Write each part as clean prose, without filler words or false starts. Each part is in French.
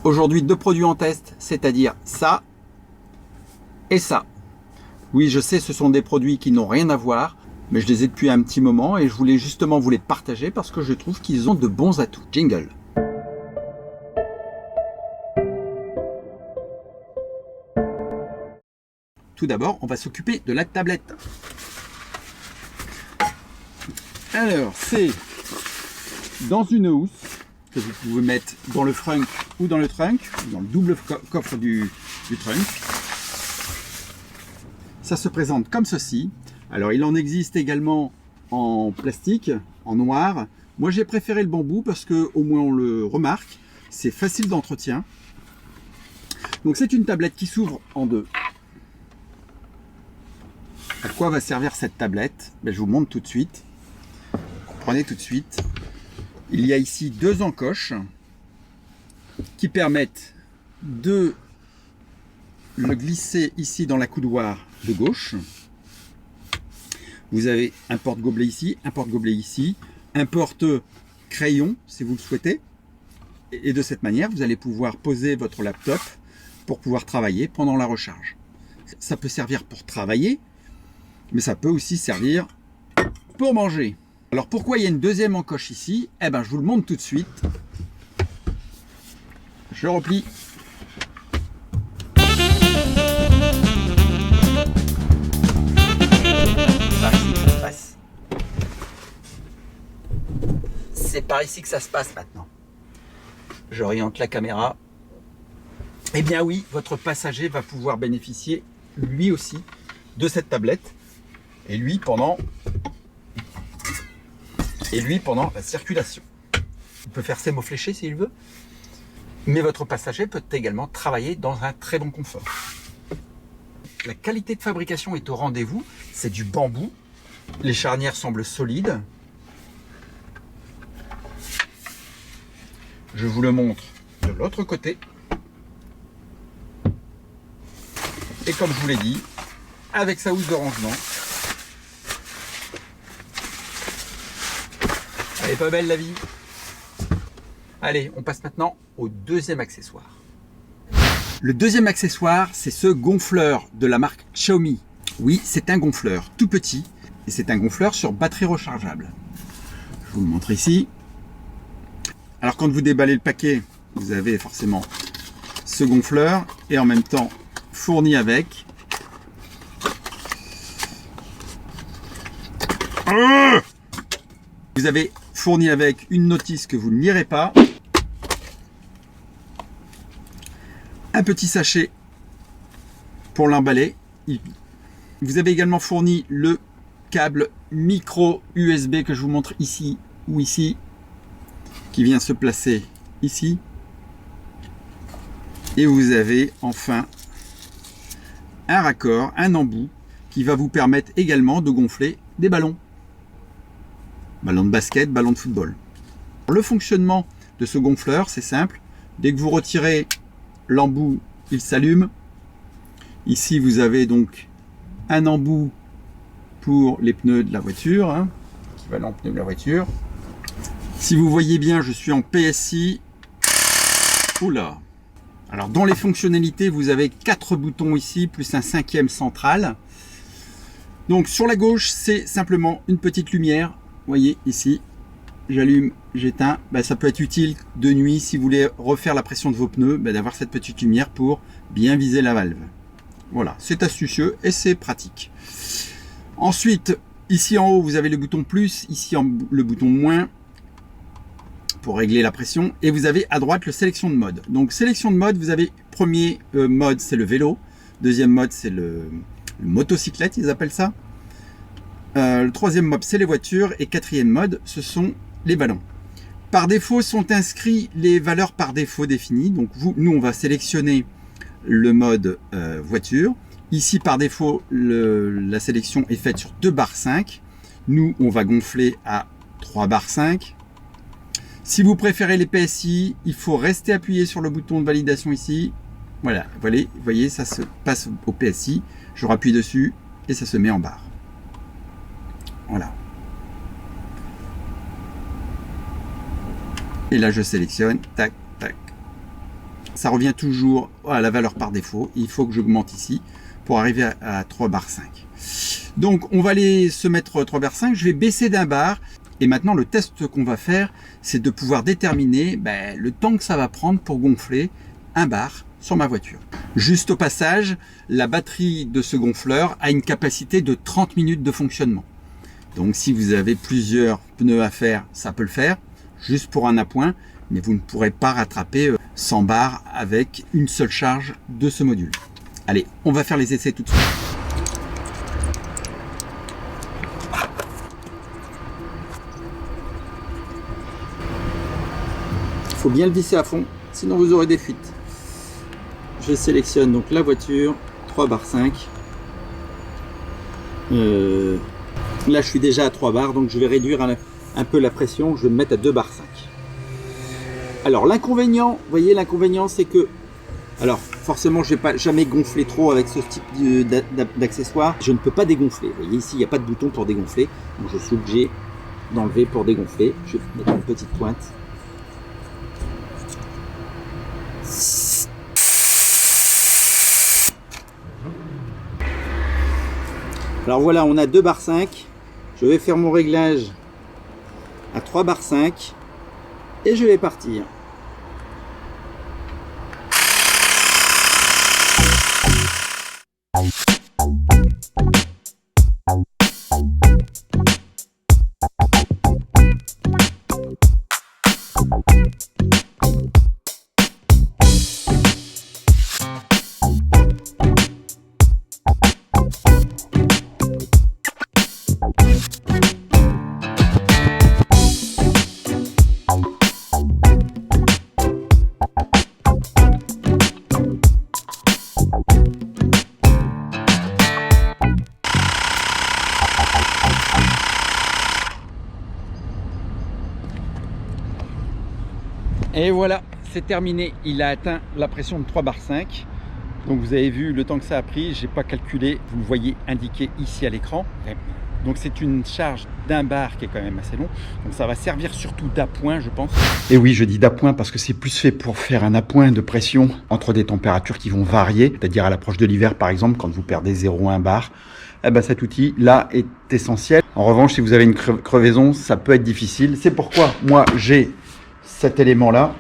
Aujourd'hui, deux produits en test, c'est-à-dire ça et ça. Oui, je sais, ce sont des produits qui n'ont rien à voir, mais je les ai depuis un petit moment et je voulais justement vous les partager parce que je trouve qu'ils ont de bons atouts. Jingle. Tout d'abord, on va s'occuper de la tablette. Alors, c'est dans une housse que vous pouvez mettre dans le frunk ou dans le trunk, dans le double coffre du trunk. Ça se présente comme ceci. Alors, il en existe également en plastique, en noir. Moi, j'ai préféré le bambou parce que au moins on le remarque. C'est facile d'entretien. Donc, c'est une tablette qui s'ouvre en deux. À quoi va servir cette tablette? Je vous montre tout de suite. Comprenez tout de suite. Il y a ici deux encoches qui permettent de le glisser ici dans la coudoir de gauche. Vous avez un porte-gobelet ici, un porte-gobelet ici, un porte-crayon si vous le souhaitez. Et de cette manière, vous allez pouvoir poser votre laptop pour pouvoir travailler pendant la recharge. Ça peut servir pour travailler, mais ça peut aussi servir pour manger. Alors pourquoi il y a une deuxième encoche ici? Eh bien, je vous le montre tout de suite. Je replie. C'est par ici que ça se passe maintenant. J'oriente la caméra. Eh bien oui, votre passager va pouvoir bénéficier lui aussi de cette tablette. Et lui pendant la circulation. Il peut faire ses mots fléchés s'il veut. Mais votre passager peut également travailler dans un très bon confort. La qualité de fabrication est au rendez-vous. C'est du bambou. Les charnières semblent solides. Je vous le montre de l'autre côté. Et comme je vous l'ai dit, avec sa housse de rangement. Elle est pas belle la vie? Allez, on passe maintenant au deuxième accessoire. Le deuxième accessoire, c'est ce gonfleur de la marque Xiaomi. Oui, c'est un gonfleur tout petit et c'est un gonfleur sur batterie rechargeable. Je vous le montre ici. Alors quand vous déballez le paquet, vous avez forcément ce gonfleur et en même temps fourni avec vous avez fourni avec une notice que vous ne lirez pas, un petit sachet pour l'emballer. Vous avez également fourni le câble micro USB que je vous montre ici ou ici, qui vient se placer ici. Et vous avez enfin un raccord, un embout, qui va vous permettre également de gonfler des ballons. Ballon de basket, ballon de football. Le fonctionnement de ce gonfleur, c'est simple. Dès que vous retirez l'embout, il s'allume. Ici, vous avez donc un embout pour les pneus de la voiture, équivalent pneu de la voiture. Si vous voyez bien, je suis en PSI. Oula! Alors, dans les fonctionnalités, vous avez 4 boutons ici, plus un 5e central. Donc, sur la gauche, c'est simplement une petite lumière. Vous voyez ici, j'allume, j'éteins. Ça peut être utile de nuit si vous voulez refaire la pression de vos pneus, d'avoir cette petite lumière pour bien viser la valve. Voilà, c'est astucieux et c'est pratique. Ensuite, ici en haut, vous avez le bouton plus, ici le bouton moins pour régler la pression. Et vous avez à droite le sélection de mode. Donc sélection de mode, vous avez premier mode, c'est le vélo. Deuxième mode, c'est le motocyclette, ils appellent ça. Le troisième mode, c'est les voitures. Et quatrième mode, ce sont les ballons. Par défaut, sont inscrits les valeurs par défaut définies. Donc nous, on va sélectionner le mode voiture. Ici, par défaut, la sélection est faite sur 2 barres 5. Nous, on va gonfler à 3 barres 5. Si vous préférez les PSI, il faut rester appuyé sur le bouton de validation ici. Voilà, vous voyez, ça se passe au PSI. Je rappuie dessus et ça se met en barre. Voilà. Et là, je sélectionne, tac, tac. ça revient toujours à la valeur par défaut. Il faut que j'augmente ici pour arriver à 3 bar 5. Donc on va aller se mettre 3 bar 5, je vais baisser d'un bar. Et maintenant le test qu'on va faire, c'est de pouvoir déterminer le temps que ça va prendre pour gonfler un bar sur ma voiture. Juste au passage, la batterie de ce gonfleur a une capacité de 30 minutes de fonctionnement. Donc si vous avez plusieurs pneus à faire, ça peut le faire, juste pour un appoint, mais vous ne pourrez pas rattraper 100 bars avec une seule charge de ce module. Allez, on va faire les essais tout de suite. Il faut bien le visser à fond, sinon vous aurez des fuites. Je sélectionne donc la voiture, 3 bar 5. Là je suis déjà à 3 bars, donc je vais réduire un peu la pression, je vais me mettre à 2 bar 5. Alors l'inconvénient, vous voyez, l'inconvénient c'est que, alors forcément je ne vais pas jamais gonfler trop avec ce type d'accessoire, je ne peux pas dégonfler. Vous voyez ici il n'y a pas de bouton pour dégonfler, donc je suis obligé d'enlever pour dégonfler. Je vais mettre une petite pointe. Alors voilà, on a 2 bar 5. Je vais faire mon réglage à 3 bar 5 et je vais partir. Et voilà, c'est terminé. Il a atteint la pression de 3 bar 5. Donc vous avez vu le temps que ça a pris. J'ai pas calculé. Vous le voyez indiqué ici à l'écran. Donc c'est une charge d'un bar qui est quand même assez long. Donc ça va servir surtout d'appoint, je pense. Et oui, je dis d'appoint parce que c'est plus fait pour faire un appoint de pression entre des températures qui vont varier. C'est-à-dire à l'approche de l'hiver, par exemple, quand vous perdez 0,1 bar. Eh ben cet outil là est essentiel. En revanche, si vous avez une crevaison, ça peut être difficile. C'est pourquoi moi j'ai cet élément là.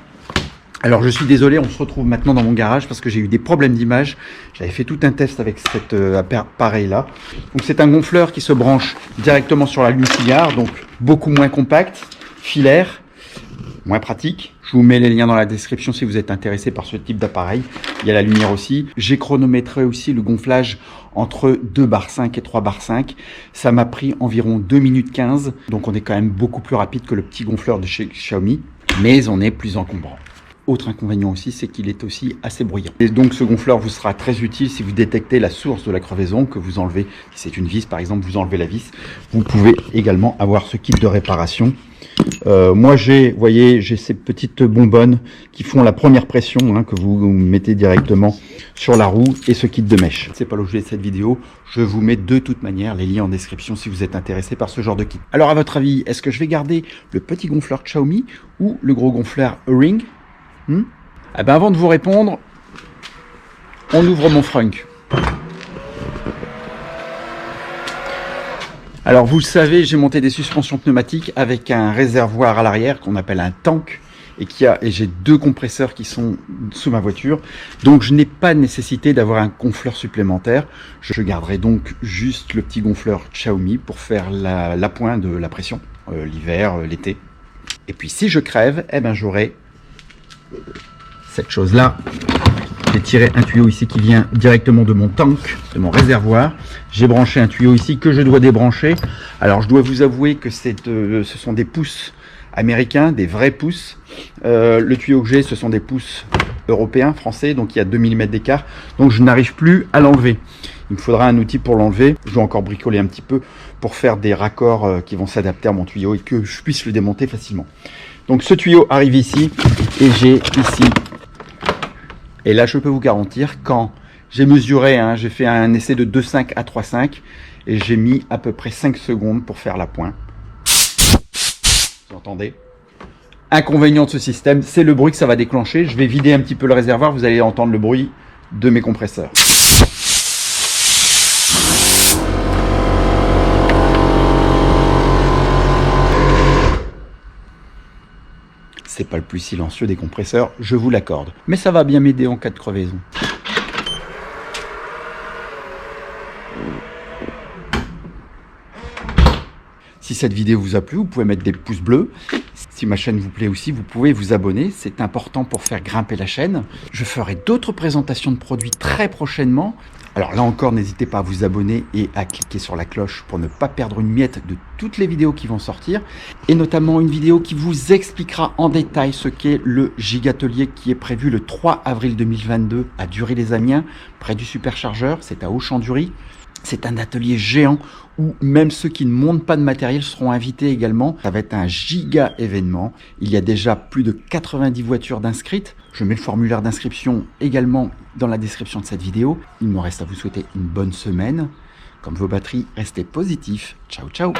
Alors je suis désolé, on se retrouve maintenant dans mon garage parce que j'ai eu des problèmes d'image. J'avais fait tout un test avec cet appareil là. Donc c'est un gonfleur qui se branche directement sur la lumière, donc beaucoup moins compact, filaire, moins pratique. Je vous mets les liens dans la description si vous êtes intéressé par ce type d'appareil. Il y a la lumière aussi. J'ai chronométré aussi le gonflage entre 2 bar 5 et 3 bar 5. Ça m'a pris environ 2 minutes 15. Donc on est quand même beaucoup plus rapide que le petit gonfleur de chez Xiaomi, mais on est plus encombrant. Autre inconvénient aussi, c'est qu'il est aussi assez bruyant. Et donc ce gonfleur vous sera très utile si vous détectez la source de la crevaison, que vous enlevez, si c'est une vis par exemple, vous enlevez la vis. Vous pouvez également avoir ce kit de réparation. Moi vous voyez, j'ai ces petites bonbonnes qui font la première pression, hein, que vous mettez directement sur la roue, et ce kit de mèche. C'est pas l'objet de cette vidéo, je vous mets de toute manière les liens en description si vous êtes intéressé par ce genre de kit. Alors à votre avis, est-ce que je vais garder le petit gonfleur Xiaomi ou le gros gonfleur Ring? Eh ben avant de vous répondre, on ouvre mon frunk. Alors vous le savez, j'ai monté des suspensions pneumatiques avec un réservoir à l'arrière qu'on appelle un tank et j'ai 2 compresseurs qui sont sous ma voiture. Donc je n'ai pas nécessité d'avoir un gonfleur supplémentaire. Je garderai donc juste le petit gonfleur Xiaomi pour faire l'appoint de la pression l'hiver, l'été. Et puis si je crève, eh ben j'aurai cette chose là. J'ai tiré un tuyau ici qui vient directement de mon tank, de mon réservoir. J'ai branché un tuyau ici que je dois débrancher. Alors je dois vous avouer que ce sont des pouces américains, des vrais pouces. Le tuyau que j'ai, ce sont des pouces européens, français, donc il y a 2 mm d'écart. Donc je n'arrive plus à l'enlever. Il me faudra un outil pour l'enlever. Je dois encore bricoler un petit peu pour faire des raccords qui vont s'adapter à mon tuyau et que je puisse le démonter facilement. Donc ce tuyau arrive ici et j'ai ici, et là je peux vous garantir, quand j'ai mesuré, hein, j'ai fait un essai de 2,5 à 3,5 et j'ai mis à peu près 5 secondes pour faire l'appoint. Vous entendez? Inconvénient de ce système, c'est le bruit que ça va déclencher. Je vais vider un petit peu le réservoir, vous allez entendre le bruit de mes compresseurs. C'est pas le plus silencieux des compresseurs, je vous l'accorde. Mais ça va bien m'aider en cas de crevaison. Si cette vidéo vous a plu, vous pouvez mettre des pouces bleus. Si ma chaîne vous plaît aussi, vous pouvez vous abonner. C'est important pour faire grimper la chaîne. Je ferai d'autres présentations de produits très prochainement. Alors là encore, n'hésitez pas à vous abonner et à cliquer sur la cloche pour ne pas perdre une miette de toutes les vidéos qui vont sortir. Et notamment une vidéo qui vous expliquera en détail ce qu'est le Gigatelier qui est prévu le 3 avril 2022 à Dury-les-Amiens, près du superchargeur. C'est à Auchan-Dury. C'est un atelier géant où même ceux qui ne montent pas de matériel seront invités également. Ça va être un giga événement. Il y a déjà plus de 90 voitures d'inscrites. Je mets le formulaire d'inscription également dans la description de cette vidéo. Il me reste à vous souhaiter une bonne semaine. Comme vos batteries, restez positifs. Ciao, ciao!